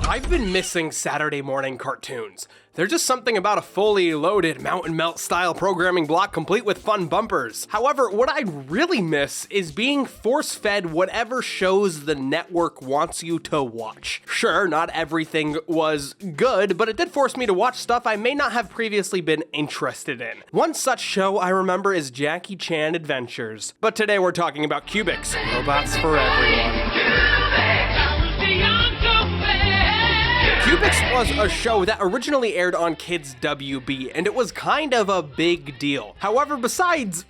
I've been missing Saturday morning cartoons. There's just something about a fully loaded Mountain Melt style programming block complete with fun bumpers. However, what I really miss is being force-fed whatever shows the network wants you to watch. Sure, not everything was good, but it did force me to watch stuff I may not have previously been interested in. One such show I remember is Jackie Chan Adventures. But today we're talking about Cubix, robots for everyone. Cubix was a show that originally aired on Kids WB, and it was kind of a big deal. However, besides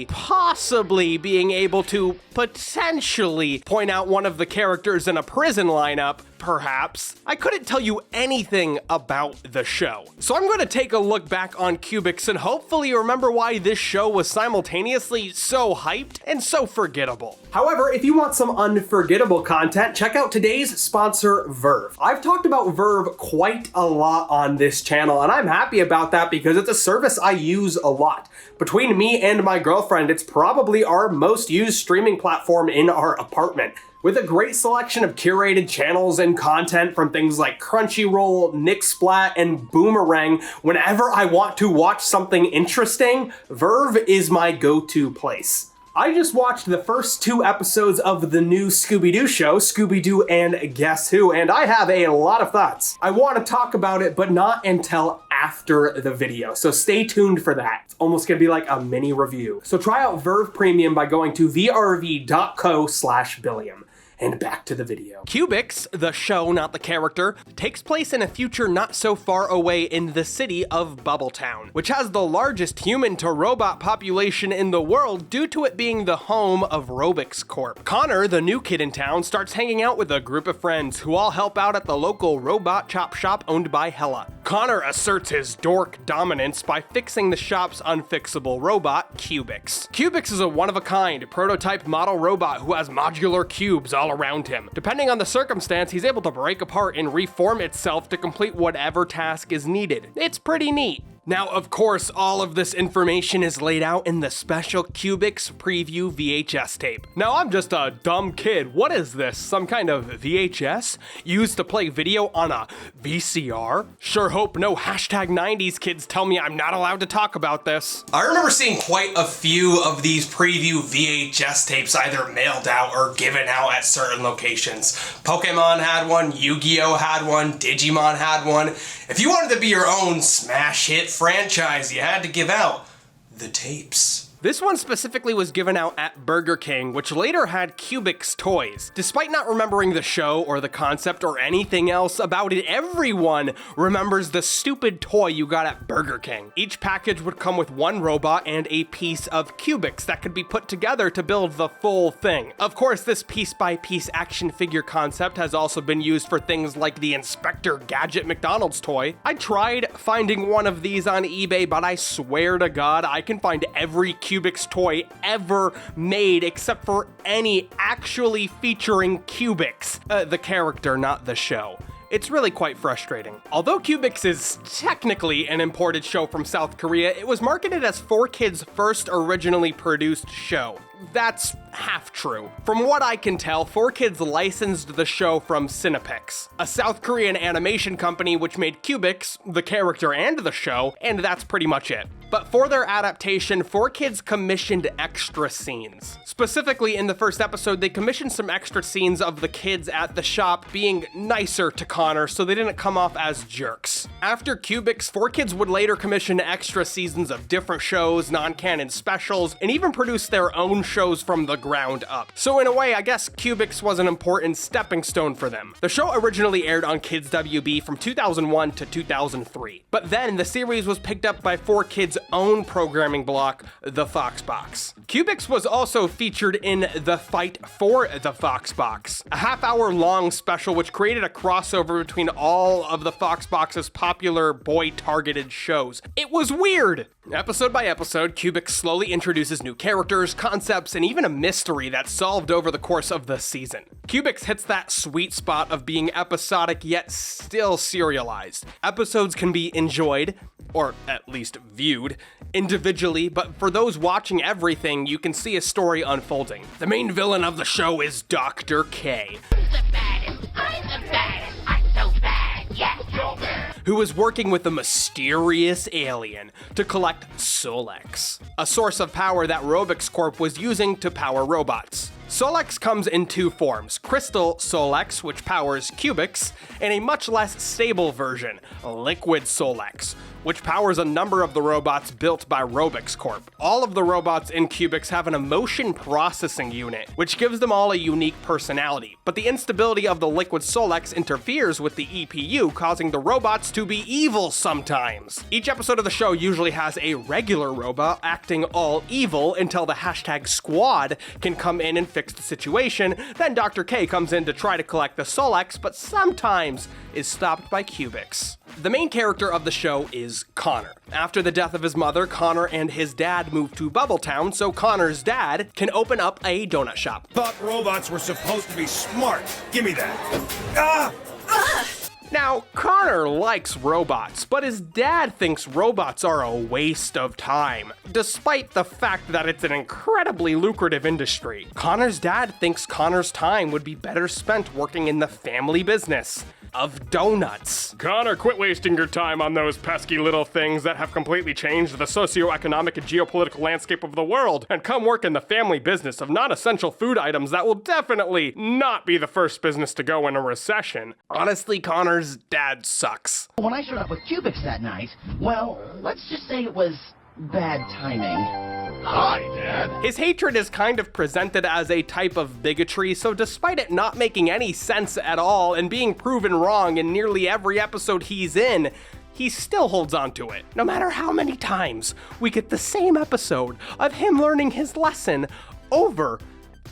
possibly being able to potentially point out one of the characters in a prison lineup, perhaps, I couldn't tell you anything about the show. So I'm going to take a look back on Cubix and hopefully remember why this show was simultaneously so hyped and so forgettable. However, if you want some unforgettable content, check out today's sponsor, Verve. I've talked about Verve quite a lot on this channel, and I'm happy about that because it's a service I use a lot. Between me and my girlfriend, it's probably our most used streaming platform in our apartment, with a great selection of curated channels and content from things like Crunchyroll, Nixsplat, and Boomerang. Whenever I want to watch something interesting, Verve is my go-to place. I just watched the first 2 episodes of the new Scooby-Doo show, Scooby-Doo and Guess Who, and I have a lot of thoughts. I want to talk about it, but not until after the video, so stay tuned for that. It's almost gonna be like a mini review. So try out Verve Premium by going to vrv.co/Billiam. And back to the video. Cubix, the show, not the character, takes place in a future not so far away in the city of Bubbletown, which has the largest human-to-robot population in the world due to it being the home of Robix Corp. Connor, the new kid in town, starts hanging out with a group of friends who all help out at the local robot chop shop owned by Hella. Connor asserts his dork dominance by fixing the shop's unfixable robot, Cubix. Cubix is a one-of-a-kind, prototype model robot who has modular cubes all around him. Depending on the circumstance, he's able to break apart and reform itself to complete whatever task is needed. It's pretty neat. Now, of course, all of this information is laid out in the special Cubix preview VHS tape. Now, I'm just a dumb kid. What is this? Some kind of VHS? Used to play video on a VCR? Sure hope no #90s kids tell me I'm not allowed to talk about this. I remember seeing quite a few of these preview VHS tapes either mailed out or given out at certain locations. Pokemon had one, Yu-Gi-Oh had one, Digimon had one. If you wanted to be your own smash hit franchise, you had to give out the tapes. This one specifically was given out at Burger King, which later had Cubix toys. Despite not remembering the show or the concept or anything else about it, everyone remembers the stupid toy you got at Burger King. Each package would come with one robot and a piece of Cubix that could be put together to build the full thing. Of course, this piece-by-piece action figure concept has also been used for things like the Inspector Gadget McDonald's toy. I tried finding one of these on eBay, but I swear to God, I can find every Cubix toy ever made except for any actually featuring Cubix, the character, not the show. It's really quite frustrating. Although Cubix is technically an imported show from South Korea, it was marketed as 4Kids' first originally produced show. That's half true. From what I can tell, 4Kids licensed the show from Cinepix, a South Korean animation company which made Cubix, the character and the show, and that's pretty much it. But for their adaptation, 4Kids commissioned extra scenes. Specifically, in the first episode, they commissioned some extra scenes of the kids at the shop being nicer to Connor so they didn't come off as jerks. After Cubix, 4Kids would later commission extra seasons of different shows, non-canon specials, and even produce their own shows from the ground up. So in a way, I guess Cubix was an important stepping stone for them. The show originally aired on Kids WB from 2001 to 2003, but then the series was picked up by 4Kids' own programming block, the Foxbox. Cubix was also featured in The Fight for the Foxbox, a half-hour-long special which created a crossover between all of the Foxbox's popular boy-targeted shows. It was weird! Episode by episode, Cubix slowly introduces new characters, concepts, and even a mystery that's solved over the course of the season. Cubix hits that sweet spot of being episodic yet still serialized. Episodes can be enjoyed, or at least viewed, individually, but for those watching everything, you can see a story unfolding. The main villain of the show is Dr. K. Who's the baddest? I'm the baddest. I who was working with a mysterious alien to collect Solex, a source of power that Cubix Corp was using to power robots. Solex comes in two forms: Crystal Solex, which powers Cubix, and a much less stable version, Liquid Solex, which powers a number of the robots built by Cubix Corp. All of the robots in Cubix have an emotion processing unit, which gives them all a unique personality, but the instability of the Liquid Solex interferes with the EPU, causing the robots to be evil sometimes. Each episode of the show usually has a regular robot acting all evil until the hashtag squad can come in and fix the situation. Then Dr. K comes in to try to collect the Solex, but sometimes is stopped by Cubix. The main character of the show is Connor. After the death of his mother, Connor and his dad moved to Bubbletown so Connor's dad can open up a donut shop. Thought robots were supposed to be smart. Give me that. Now, Connor likes robots, but his dad thinks robots are a waste of time, despite the fact that it's an incredibly lucrative industry. Connor's dad thinks Connor's time would be better spent working in the family business of donuts. Connor, quit wasting your time on those pesky little things that have completely changed the socioeconomic and geopolitical landscape of the world, and come work in the family business of non-essential food items that will definitely not be the first business to go in a recession. Honestly, Connor's dad sucks. When I showed up with Cubix that night, well, let's just say it was bad timing. Hi, Dad. His hatred is kind of presented as a type of bigotry, so despite it not making any sense at all and being proven wrong in nearly every episode he's in, he still holds on to it. No matter how many times we get the same episode of him learning his lesson over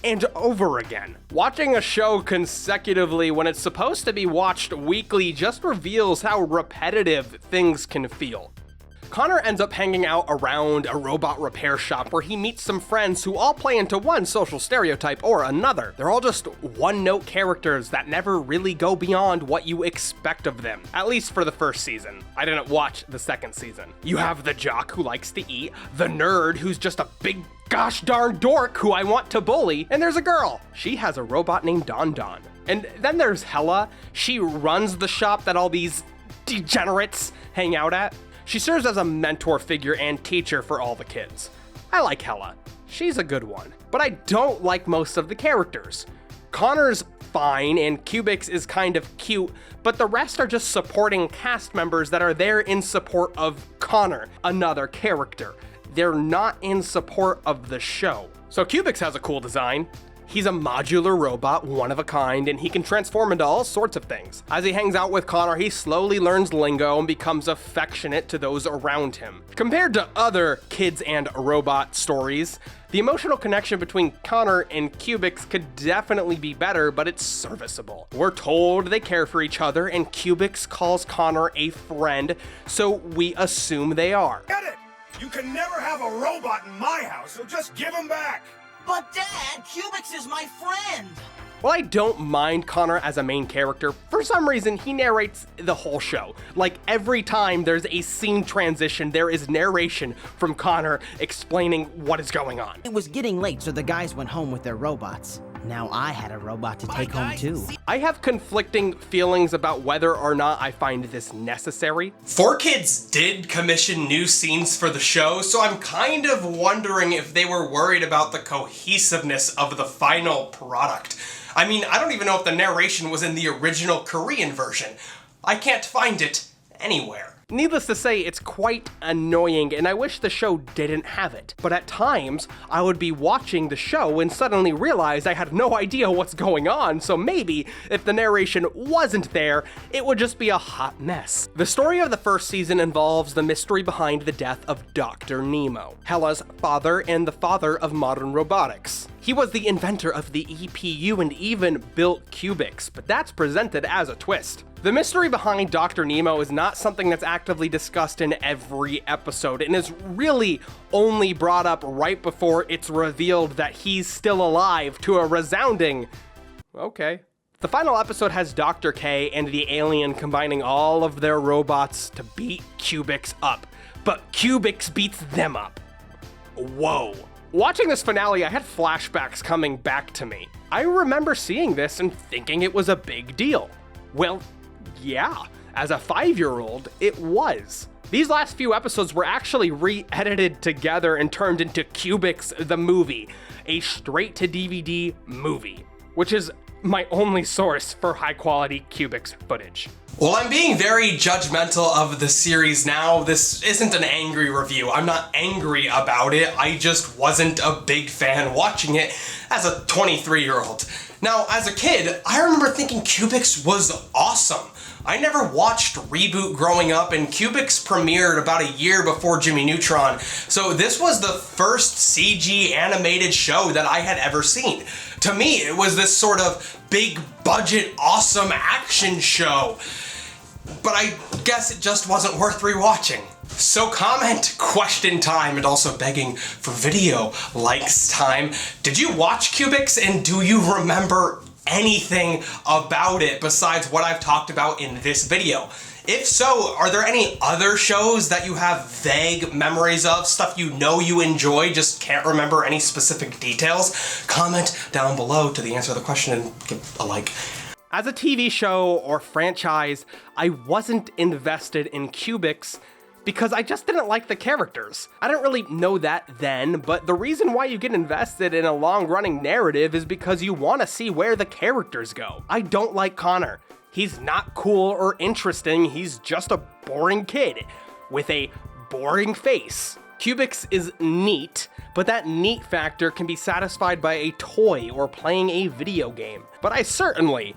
and over again. Watching a show consecutively when it's supposed to be watched weekly just reveals how repetitive things can feel. Connor ends up hanging out around a robot repair shop where he meets some friends who all play into one social stereotype or another. They're all just one-note characters that never really go beyond what you expect of them, at least for the first season. I didn't watch the second season. You have the jock who likes to eat, the nerd who's just a big gosh darn dork who I want to bully, and there's a girl. She has a robot named Don Don. And then there's Hella. She runs the shop that all these degenerates hang out at. She serves as a mentor figure and teacher for all the kids. I like Hella. She's a good one. But I don't like most of the characters. Connor's fine and Cubix is kind of cute, but the rest are just supporting cast members that are there in support of Connor, another character. They're not in support of the show. So Cubix has a cool design. He's a modular robot, one of a kind, and he can transform into all sorts of things. As he hangs out with Connor, he slowly learns lingo and becomes affectionate to those around him. Compared to other kids and robot stories, the emotional connection between Connor and Cubix could definitely be better, but it's serviceable. We're told they care for each other, and Cubix calls Connor a friend, so we assume they are. Get it! You can never have a robot in my house, so just give him back! But Dad, Cubix is my friend! While I don't mind Connor as a main character, for some reason he narrates the whole show. Like every time there's a scene transition, there is narration from Connor explaining what is going on. It was getting late, so the guys went home with their robots. Now I had a robot to take home too. I have conflicting feelings about whether or not I find this necessary. 4Kids did commission new scenes for the show, so I'm kind of wondering if they were worried about the cohesiveness of the final product. I mean, I don't even know if the narration was in the original Korean version. I can't find it anywhere. Needless to say, it's quite annoying, and I wish the show didn't have it. But at times, I would be watching the show and suddenly realize I had no idea what's going on, so maybe, if the narration wasn't there, it would just be a hot mess. The story of the first season involves the mystery behind the death of Dr. Nemo, Hella's father and the father of modern robotics. He was the inventor of the EPU and even built Cubix, but that's presented as a twist. The mystery behind Dr. Nemo is not something that's actively discussed in every episode, and is really only brought up right before it's revealed that he's still alive to a resounding, okay. The final episode has Dr. K and the alien combining all of their robots to beat Cubix up, but Cubix beats them up. Whoa. Watching this finale, I had flashbacks coming back to me. I remember seeing this and thinking it was a big deal. Well, yeah, As a 5-year-old, it was. These last few episodes were actually re-edited together and turned into Cubix the movie, a straight-to-DVD movie, which is my only source for high-quality Cubix footage. Well, I'm being very judgmental of the series now. This isn't an angry review. I'm not angry about it. I just wasn't a big fan watching it as a 23-year-old. Now, as a kid, I remember thinking Cubix was awesome. I never watched Reboot growing up, and Cubix premiered about a year before Jimmy Neutron, so this was the first CG animated show that I had ever seen. To me, it was this sort of big budget, awesome action show. But I guess it just wasn't worth rewatching. So comment question time, and also begging for video likes time. Did you watch Cubix, and do you remember anything about it besides what I've talked about in this video? If so, are there any other shows that you have vague memories of, stuff you know you enjoy, just can't remember any specific details? Comment down below to the answer to the question and give a like. As a TV show or franchise, I wasn't invested in Cubix because I just didn't like the characters. I didn't really know that then, but the reason why you get invested in a long-running narrative is because you want to see where the characters go. I don't like Connor. He's not cool or interesting, he's just a boring kid with a boring face. Cubix is neat, but that neat factor can be satisfied by a toy or playing a video game. But I certainly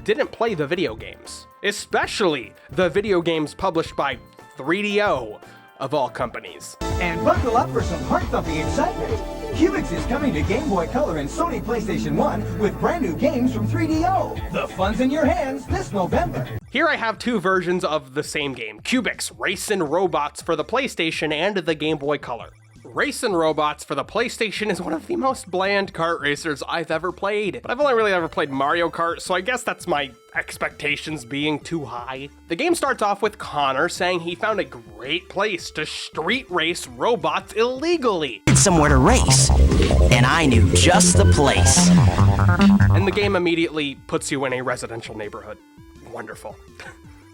didn't play the video games, especially the video games published by 3DO, of all companies. And buckle up for some heart-thumping excitement. Cubix is coming to Game Boy Color and Sony PlayStation 1 with brand new games from 3DO. The fun's in your hands this November. Here I have two versions of the same game, Cubix Racin' Robots for the PlayStation and the Game Boy Color. Racin' Robots for the PlayStation is one of the most bland kart racers I've ever played, but I've only really ever played Mario Kart, so I guess that's my expectations being too high. The game starts off with Connor saying he found a great place to street race robots illegally. It's somewhere to race, and I knew just the place. And the game immediately puts you in a residential neighborhood. Wonderful.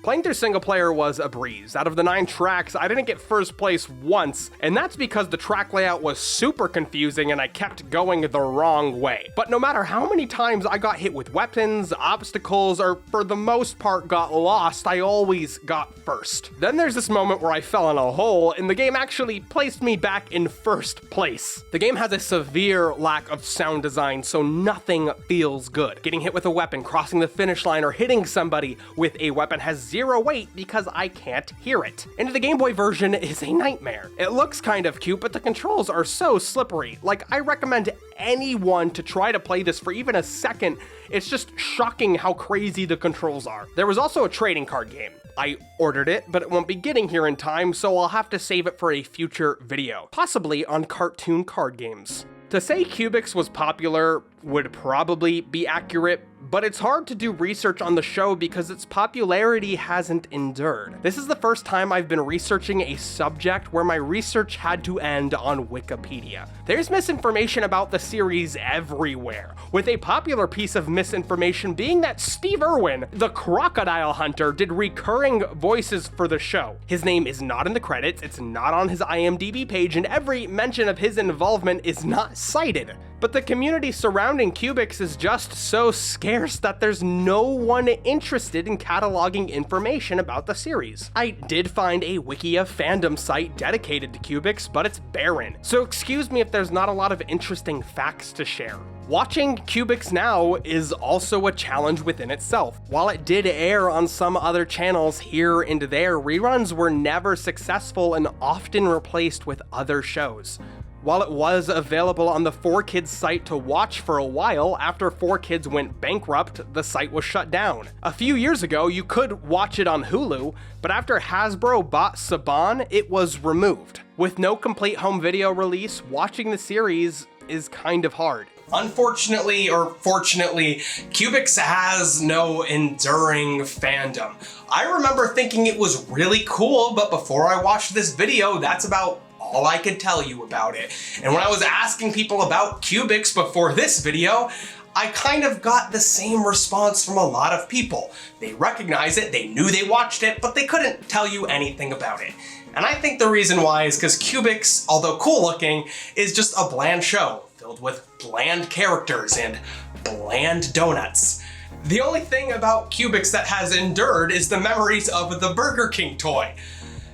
Playing through single player was a breeze. Out of the 9 tracks, I didn't get first place once, and that's because the track layout was super confusing and I kept going the wrong way. But no matter how many times I got hit with weapons, obstacles, or for the most part got lost, I always got first. Then there's this moment where I fell in a hole, and the game actually placed me back in first place. The game has a severe lack of sound design, so nothing feels good. Getting hit with a weapon, crossing the finish line, or hitting somebody with a weapon has zero weight because I can't hear it. And the Game Boy version is a nightmare. It looks kind of cute, but the controls are so slippery. Like, I recommend anyone to try to play this for even a second. It's just shocking how crazy the controls are. There was also a trading card game. I ordered it, but it won't be getting here in time, so I'll have to save it for a future video, possibly on cartoon card games. To say Cubix was popular would probably be accurate, but it's hard to do research on the show because its popularity hasn't endured. This is the first time I've been researching a subject where my research had to end on Wikipedia. There's misinformation about the series everywhere, with a popular piece of misinformation being that Steve Irwin, the crocodile hunter, did recurring voices for the show. His name is not in the credits, it's not on his IMDb page, and every mention of his involvement is not cited. But the community surrounding Cubix is just so scarce that there's no one interested in cataloging information about the series. I did find a wiki of fandom site dedicated to Cubix, but it's barren, so excuse me if there's not a lot of interesting facts to share. Watching Cubix now is also a challenge within itself. While it did air on some other channels here and there, reruns were never successful and often replaced with other shows. While it was available on the 4Kids site to watch for a while, after 4Kids went bankrupt, the site was shut down. A few years ago, you could watch it on Hulu, but after Hasbro bought Saban, it was removed. With no complete home video release, watching the series is kind of hard. Unfortunately, or fortunately, Cubix has no enduring fandom. I remember thinking it was really cool, but before I watched this video, that's about all I could tell you about it. And when I was asking people about Cubix before this video, I kind of got the same response from a lot of people. They recognize it, they knew they watched it, but they couldn't tell you anything about it. And I think the reason why is because Cubix, although cool looking, is just a bland show filled with bland characters and bland donuts. The only thing about Cubix that has endured is the memories of the Burger King toy.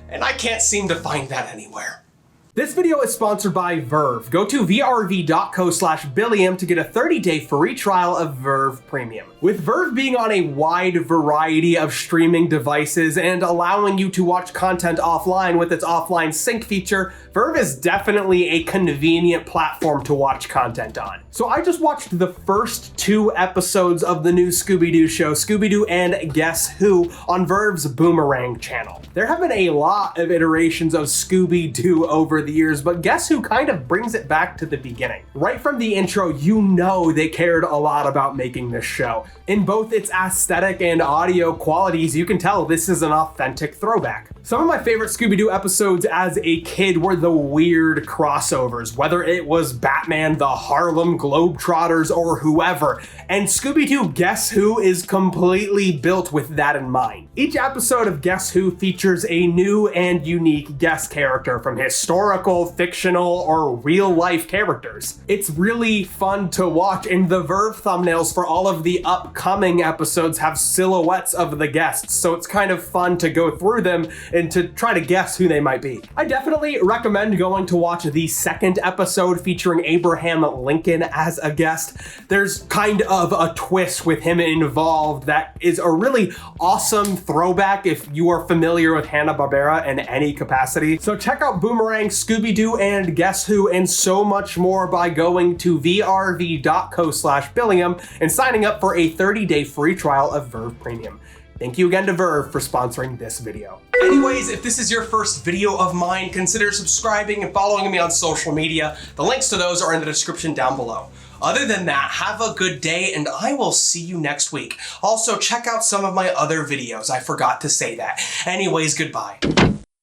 And I can't seem to find that anywhere. This video is sponsored by Verve. Go to vrv.co/Billiam to get a 30-day free trial of Verve Premium. With Verve being on a wide variety of streaming devices and allowing you to watch content offline with its offline sync feature, Verve is definitely a convenient platform to watch content on. So I just watched the first 2 episodes of the new Scooby-Doo show, Scooby-Doo and Guess Who, on Verve's Boomerang channel. There have been a lot of iterations of Scooby-Doo over the years, but Guess Who kind of brings it back to the beginning. Right from the intro, you know they cared a lot about making this show. In both its aesthetic and audio qualities, you can tell this is an authentic throwback. Some of my favorite Scooby-Doo episodes as a kid were the weird crossovers, whether it was Batman, the Harlem Globetrotters, or whoever, and Scooby-Doo Guess Who is completely built with that in mind. Each episode of Guess Who features a new and unique guest character from historical, fictional, or real-life characters. It's really fun to watch, and the Verve thumbnails for all of the upcoming episodes have silhouettes of the guests, so it's kind of fun to go through them and to try to guess who they might be. I definitely recommend going to watch the second episode featuring Abraham Lincoln as a guest. There's kind of a twist with him involved that is a really awesome throwback if you are familiar with Hanna-Barbera in any capacity. So check out Boomerang, Scooby-Doo, and Guess Who, and so much more by going to vrv.co/Billiam and signing up for a 30-day free trial of Verve Premium. Thank you again to Verve for sponsoring this video. Anyways, if this is your first video of mine, consider subscribing and following me on social media. The links to those are in the description down below. Other than that, have a good day and I will see you next week. Also, check out some of my other videos. I forgot to say that. Anyways, goodbye.